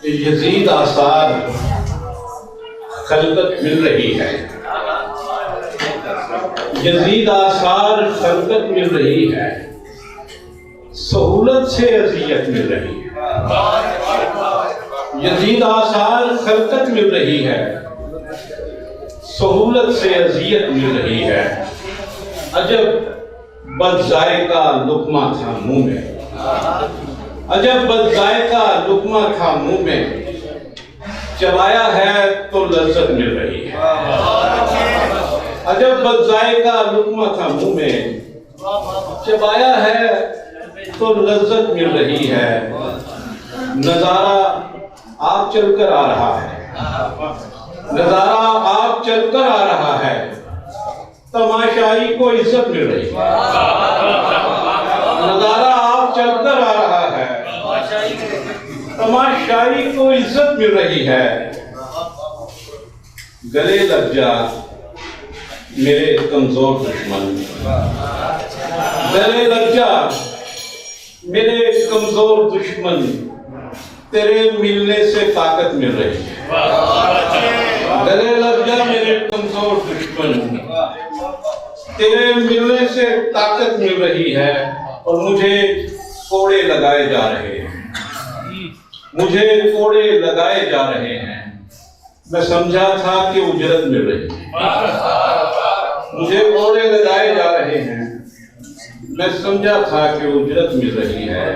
Yazid आसार खलकत मिल रही है, यजीद आसार खलकत मिल रही है, सहूलत से अजियत मिल रही है। यजीद आसार खलकत मिल रही है, सहूलत से अजियत मिल रही है। अजब बदजायका लुकमा था मुंह में, अजब बदजायका लुकमा था मुंह में, चबाया है तो लज्जत मिल रही है। अजब बदजायका लुकमा था मुंह में, चबाया है तो लज्जत मिल रही है। नजारा आप चलकर आ रहा है, नजारा आप चलकर आ रहा है, तमाशाई को इज्जत मिल रही है। नजारा आप चलकर आ रहा है, तमाशाई को इज्जत मिल रही है। गले लग जा मेरे कमजोर दुश्मन, गले लग जा मेरे कमजोर दुश्मन, तेरे मिलने से ताकत मिल रही है। गले लग जा मेरे कमजोर दुश्मन, तेरे मिलने से ताकत मिल रही है। और मुझे कोड़े लगाए जा रहे हैं, मुझे कोड़े लगाए जा रहे हैं। मैं समझा था कि उजरत मिल रही है, मुझे कोड़े लगाए जा रहे हैं। मैं समझा था कि उजरत मिल रही है।